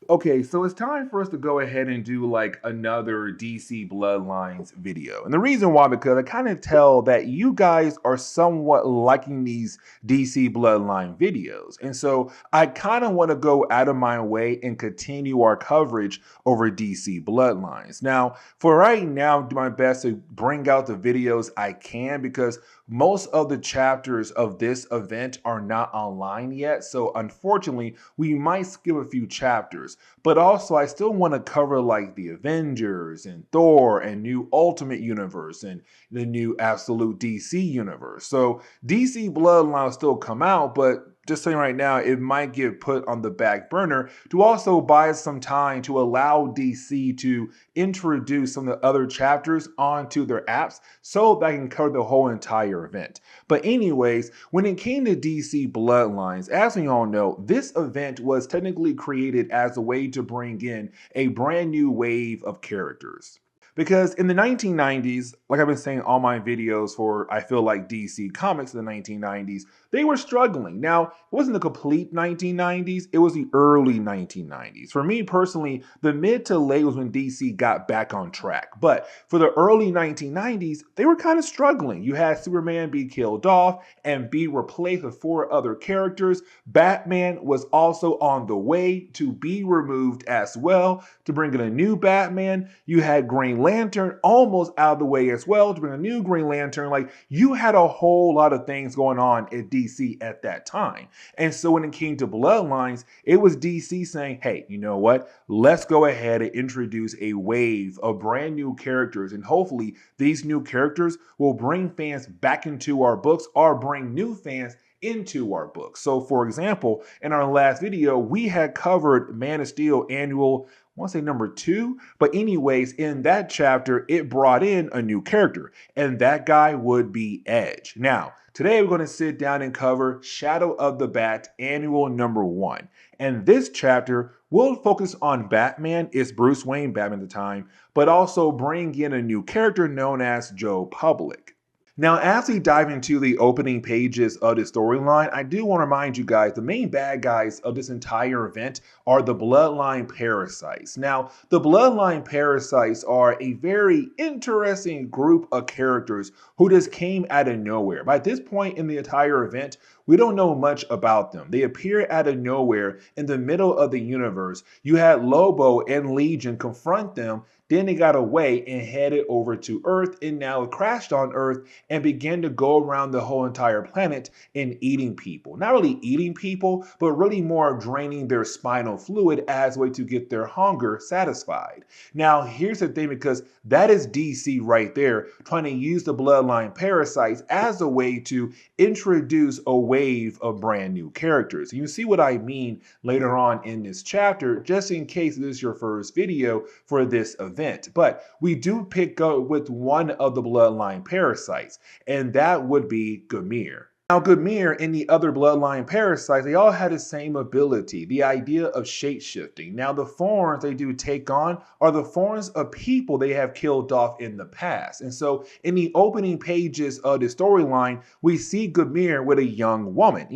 Okay, so it's time for us to go ahead and do like another DC Bloodlines video. And the reason why, because I kind of tell that you guys are somewhat liking these DC Bloodline videos. And so I kind of want to go out of my way and continue our coverage over DC Bloodlines. Now, for right now, do my best to bring out the videos I can because most of the chapters of this event are not online yet. So unfortunately, we might skip a few chapters. But also, I still want to cover like the Avengers and Thor and new Ultimate Universe and the new Absolute DC Universe. So DC Bloodline will still come out, but just saying right now, it might get put on the back burner to also buy some time to allow DC to introduce some of the other chapters onto their apps so that I can cover the whole entire event. But anyways, when it came to DC Bloodlines, as we all know, this event was technically created as a way to bring in a brand new wave of characters. Because in the 1990s, like I've been saying all my videos for, I feel like DC Comics in the 1990s, they were struggling. Now, it wasn't the complete 1990s, it was the early 1990s. For me personally, the mid to late was when DC got back on track. But for the early 1990s, they were kind of struggling. You had Superman be killed off and be replaced with 4 other characters. Batman was also on the way to be removed as well to bring in a new Batman. You had Green Lantern almost out of the way as well to bring a new Green Lantern. Like, you had a whole lot of things going on at DC at that time. And so when it came to Bloodlines, it was DC saying, hey, you know what? Let's go ahead and introduce a wave of brand new characters. And hopefully these new characters will bring fans back into our books or bring new fans into our books. So for example, in our last video, we had covered Man of Steel annual, I want to say number 2, but anyways, in that chapter, it brought in a new character, and that guy would be Edge. Now, today we're going to sit down and cover Shadow of the Bat annual number 1. And this chapter will focus on Batman, it's Bruce Wayne, Batman at the time, but also bring in a new character known as Joe Public. Now, as we dive into the opening pages of the storyline, I do want to remind you guys the main bad guys of this entire event are the Bloodline parasites. Now, the Bloodline parasites are a very interesting group of characters who just came out of nowhere. By this point in the entire event, we don't know much about them. They appear out of nowhere in the middle of the universe. You had Lobo and Legion confront them. Then they got away and headed over to Earth, and now it crashed on Earth and began to go around the whole entire planet and eating people. Not really eating people, but really more draining their spinal fluid as a way to get their hunger satisfied. Now, here's the thing, because that is DC right there, trying to use the Bloodline parasites as a way to introduce a wave of brand new characters. You see what I mean later on in this chapter, just in case this is your first video for this event. But we do pick up with one of the Bloodline parasites, and that would be Gamir. Now, Gamir and the other Bloodline parasites, they all had the same ability, the idea of shape-shifting. Now, the forms they do take on are the forms of people they have killed off in the past. And so, in the opening pages of the storyline, we see Gamir with a young woman,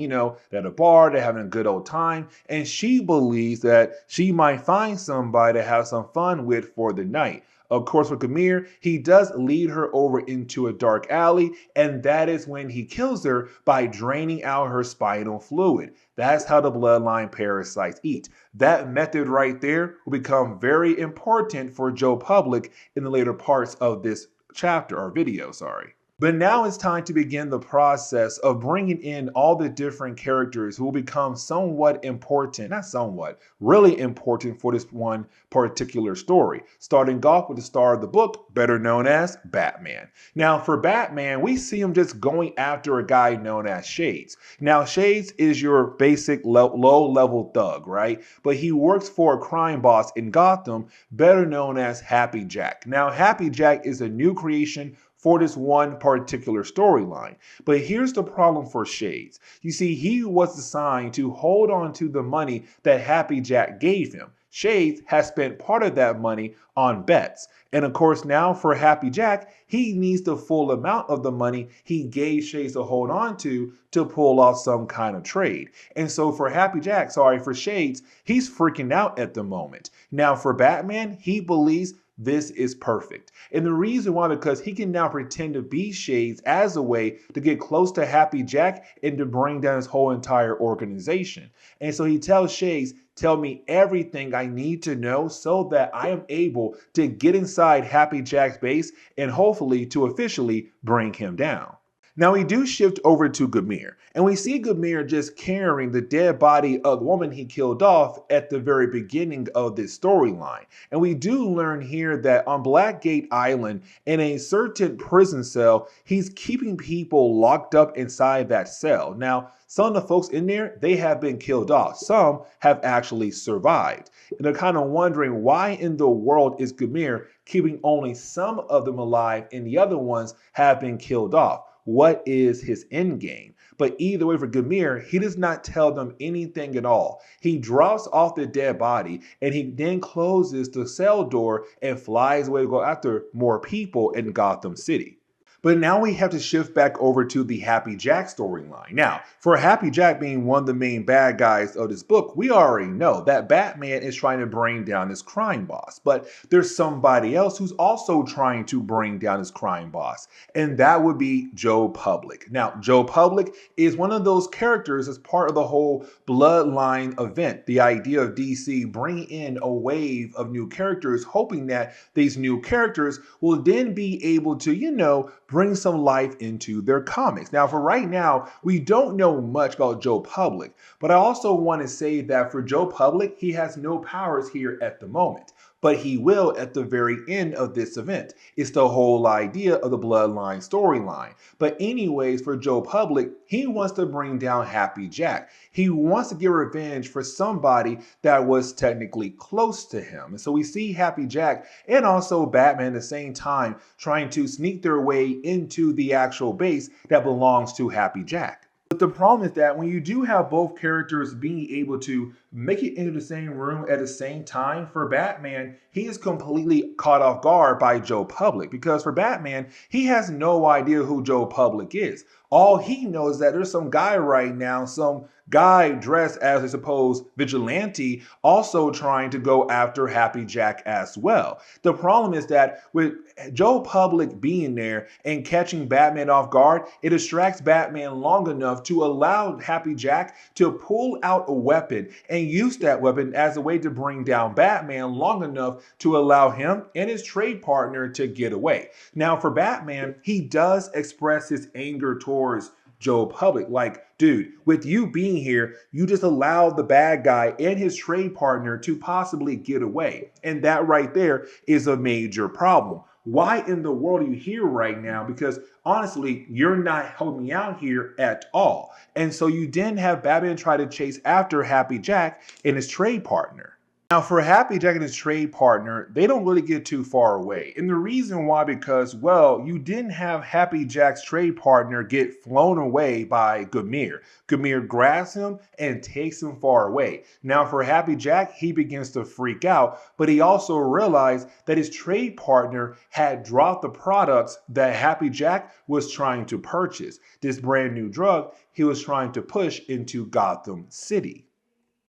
at a bar, they're having a good old time, and she believes that she might find somebody to have some fun with for the night. Of course, with Gamir, he does lead her over into a dark alley, and that is when he kills her by draining out her spinal fluid. That's how the Bloodline parasites eat. That method right there will become very important for Joe Public in the later parts of this chapter, or video, sorry. But now it's time to begin the process of bringing in all the different characters who will become somewhat important, not somewhat, really important for this one particular story. Starting off with the star of the book, better known as Batman. Now for Batman, we see him just going after a guy known as Shades. Now Shades is your basic low-level thug, right? But he works for a crime boss in Gotham, better known as Happy Jack. Now Happy Jack is a new creation for this one particular storyline. But here's the problem for Shades. You see, he was assigned to hold on to the money that Happy Jack gave him. Shades has spent part of that money on bets. And of course, now for Happy Jack, he needs the full amount of the money he gave Shades to hold on to pull off some kind of trade. And so for for Shades, he's freaking out at the moment. Now for Batman, he believes this is perfect. And the reason why, because he can now pretend to be Shades as a way to get close to Happy Jack and to bring down his whole entire organization. And so he tells Shades, tell me everything I need to know so that I am able to get inside Happy Jack's base and hopefully to officially bring him down. Now we do shift over to Gamir, and we see Gamir just carrying the dead body of the woman he killed off at the very beginning of this storyline. And we do learn here that on Blackgate Island, in a certain prison cell, he's keeping people locked up inside that cell. Now, some of the folks in there, they have been killed off. Some have actually survived. And they're kind of wondering, why in the world is Gamir keeping only some of them alive and the other ones have been killed off? What is his end game? But either way, for Gamir, he does not tell them anything at all. He drops off the dead body and he then closes the cell door and flies away to go after more people in Gotham City. But now we have to shift back over to the Happy Jack storyline. Now, for Happy Jack being one of the main bad guys of this book, we already know that Batman is trying to bring down this crime boss. But there's somebody else who's also trying to bring down his crime boss, and that would be Joe Public. Now, Joe Public is one of those characters as part of the whole Bloodline event. The idea of DC bringing in a wave of new characters, hoping that these new characters will then be able to, bring some life into their comics. Now, for right now, we don't know much about Joe Public, but I also want to say that for Joe Public, he has no powers here at the moment, but he will at the very end of this event. It's the whole idea of the Bloodline storyline. But anyways, for Joe Public, he wants to bring down Happy Jack. He wants to get revenge for somebody that was technically close to him. And so we see Happy Jack and also Batman at the same time trying to sneak their way into the actual base that belongs to Happy Jack. But the problem is that when you do have both characters being able to make it into the same room at the same time, for Batman, he is completely caught off guard by Joe Public. Because for Batman, he has no idea who Joe Public is. All he knows is that there's some guy right now, some guy dressed as, I suppose, vigilante, also trying to go after Happy Jack as well. The problem is that with Joe Public being there and catching Batman off guard, it distracts Batman long enough to allow Happy Jack to pull out a weapon and use that weapon as a way to bring down Batman long enough to allow him and his trade partner to get away. Now, for Batman, he does express his anger towards Joe Public. Like, dude, with you being here, you just allowed the bad guy and his trade partner to possibly get away. And that right there is a major problem. Why in the world are you here right now? Because honestly, you're not helping me out here at all. And so you then have Batman try to chase after Happy Jack and his trade partner. Now, for Happy Jack and his trade partner, they don't really get too far away. And the reason why, because, well, you didn't have Happy Jack's trade partner get flown away by Gamir. Gamir grabs him and takes him far away. Now, for Happy Jack, he begins to freak out, but he also realized that his trade partner had dropped the products that Happy Jack was trying to purchase. This brand new drug he was trying to push into Gotham City.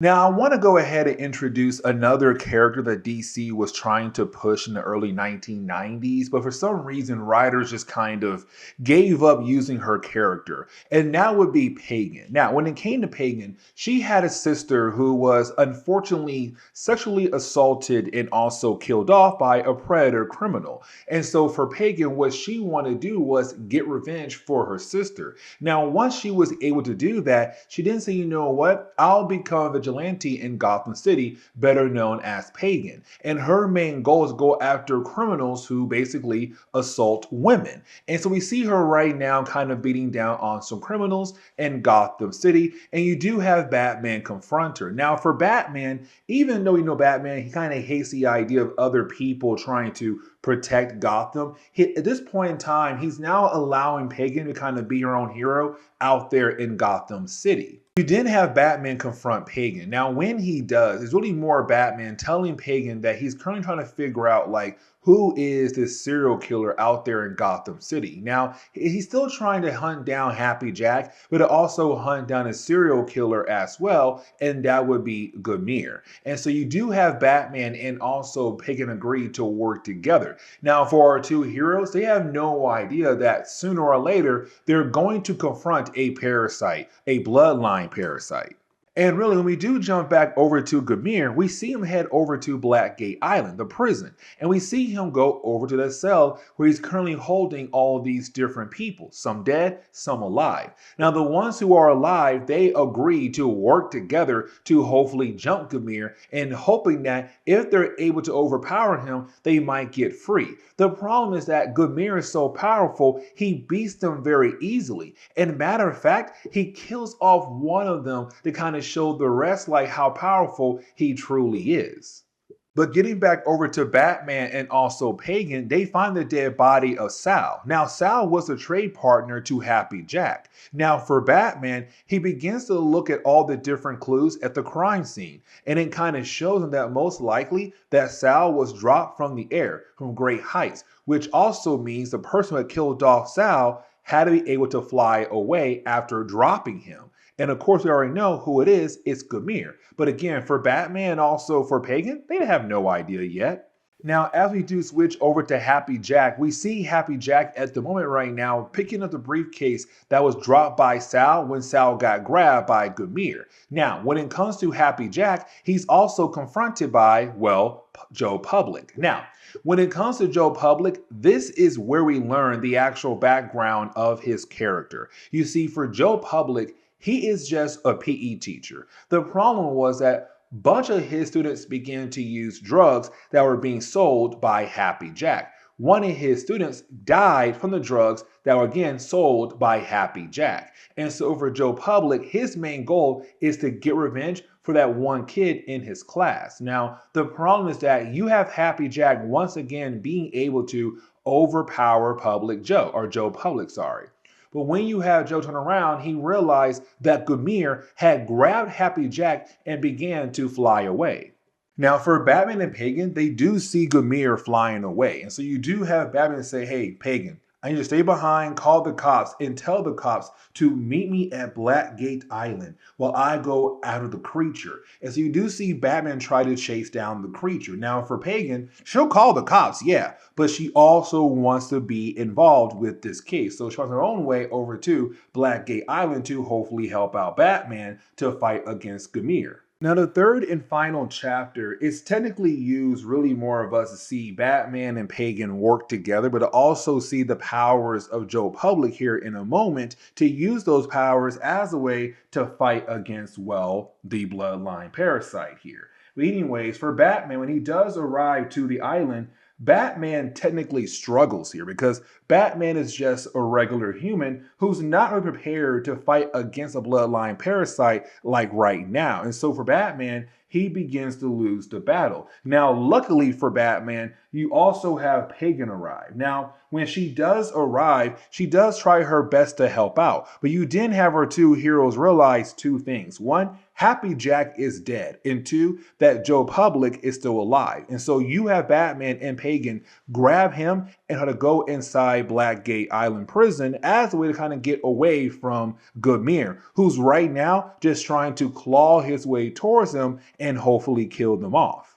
Now, I want to go ahead and introduce another character that DC was trying to push in the early 1990s, but for some reason, writers just kind of gave up using her character, and that would be Pagan. Now, when it came to Pagan, she had a sister who was unfortunately sexually assaulted and also killed off by a predator criminal. And so for Pagan, what she wanted to do was get revenge for her sister. Now, once she was able to do that, she didn't say, you know what, I'll become a vigilante in Gotham City, better known as Pagan. And her main goal is to go after criminals who basically assault women. And so we see her right now kind of beating down on some criminals in Gotham City. And you do have Batman confront her. Now, for Batman, even though we know Batman, he kind of hates the idea of other people trying to protect Gotham. At this point in time, he's now allowing Pagan to kind of be her own hero out there in Gotham City. You did have Batman confront Pagan. Now, when he does, it's really more Batman telling Pagan that he's currently trying to figure out, like, who is this serial killer out there in Gotham City. Now, he's still trying to hunt down Happy Jack, but to also hunt down a serial killer as well, and that would be Gamir. And so you do have Batman and also Pagan agree to work together. Now, for our two heroes, they have no idea that sooner or later, they're going to confront a parasite, a bloodline parasite. And really, when we do jump back over to Gamir, we see him head over to Blackgate Island, the prison, and we see him go over to the cell where he's currently holding all these different people, some dead, some alive. Now, the ones who are alive, they agree to work together to hopefully jump Gamir, and hoping that if they're able to overpower him, they might get free. The problem is that Gamir is so powerful, he beats them very easily. And matter of fact, he kills off one of them to kind of show the rest like how powerful he truly is. But getting back over to Batman and also Pagan, they find the dead body of Sal. Now, Sal was a trade partner to Happy Jack. Now, for Batman, he begins to look at all the different clues at the crime scene, and it kind of shows him that most likely that Sal was dropped from the air, from great heights, which also means the person who had killed off Sal had to be able to fly away after dropping him. And of course, we already know who it is. It's Gamir. But again, for Batman and also for Pagan, they have no idea yet. Now, as we do switch over to Happy Jack, we see Happy Jack at the moment right now picking up the briefcase that was dropped by Sal when Sal got grabbed by Gamir. Now, when it comes to Happy Jack, he's also confronted by, well, Joe Public. Now, when it comes to Joe Public, this is where we learn the actual background of his character. You see, for Joe Public, he is just a PE teacher. The problem was that a bunch of his students began to use drugs that were being sold by Happy Jack. One of his students died from the drugs that were again sold by Happy Jack. And so for Joe Public, his main goal is to get revenge for that one kid in his class. Now, the problem is that you have Happy Jack once again being able to overpower Joe Public, sorry. But when you have Joe turn around, he realized that Gamir had grabbed Happy Jack and began to fly away. Now, for Batman and Pagan, they do see Gamir flying away. And so you do have Batman say, hey, Pagan, I need you to stay behind, call the cops, and tell the cops to meet me at Blackgate Island while I go after the creature. And so you do see Batman try to chase down the creature. Now, for Pagan, she'll call the cops, yeah, but she also wants to be involved with this case. So she finds her own way over to Blackgate Island to hopefully help out Batman to fight against Gamir. Now, the third and final chapter is technically used really more of us to see Batman and Pagan work together, but to also see the powers of Joe Public here in a moment to use those powers as a way to fight against, well, the bloodline parasite here. But anyways, for Batman, when he does arrive to the island, Batman technically struggles here because Batman is just a regular human who's not really prepared to fight against a bloodline parasite like right now. And so for Batman, he begins to lose the battle. Now, luckily for Batman, you also have Pagan arrive. Now, when she does arrive, she does try her best to help out. But you did have our two heroes realize two things. One, Happy Jack is dead. And two, that Joe Public is still alive. And so you have Batman and Pagan grab him and how to go inside Blackgate Island prison as a way to kind of get away from Gamir, who's right now just trying to claw his way towards them and hopefully kill them off.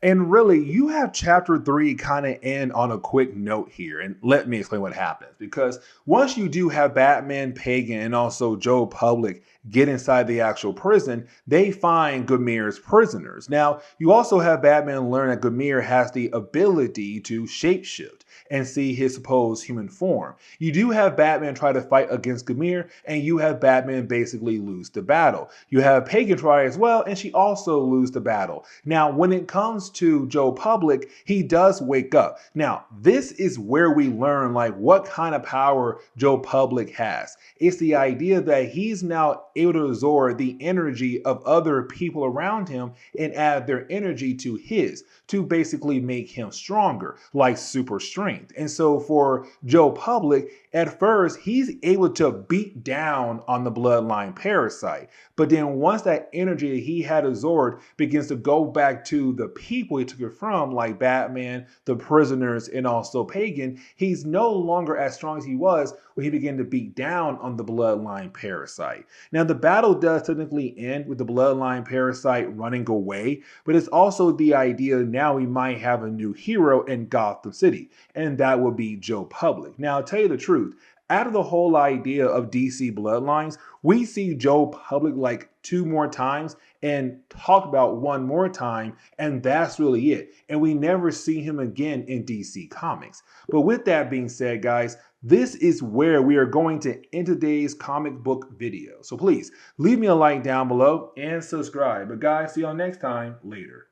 And really, you have chapter 3 kind of end on a quick note here. And let me explain what happens. Because once you do have Batman, Pagan, and also Joe Public get inside the actual prison, they find Gamir's prisoners. Now, you also have Batman learn that Gamir has the ability to shapeshift and see his supposed human form. You do have Batman try to fight against Gamir, and you have Batman basically lose the battle. You have Pagan try as well, and she also lose the battle. Now, when it comes to Joe Public, he does wake up. Now, this is where we learn like what kind of power Joe Public has. It's the idea that he's now able to absorb the energy of other people around him and add their energy to his to basically make him stronger, like super strength. strength. And so for Joe Public, at first, he's able to beat down on the bloodline parasite. But then once that energy he had absorbed begins to go back to the people he took it from, like Batman, the prisoners, and also Pagan, he's no longer as strong as he was when he began to beat down on the bloodline parasite. Now, the battle does technically end with the bloodline parasite running away, but it's also the idea now we might have a new hero in Gotham City, and that would be Joe Public. Now, I'll tell you the truth. Out of the whole idea of DC Bloodlines, we see Joe Public like 2 more times and talk about 1 more time, and that's really it. And we never see him again in DC Comics. But with that being said, guys, this is where we are going to end today's comic book video. So please leave me a like down below and subscribe. But guys, see y'all next time. Later.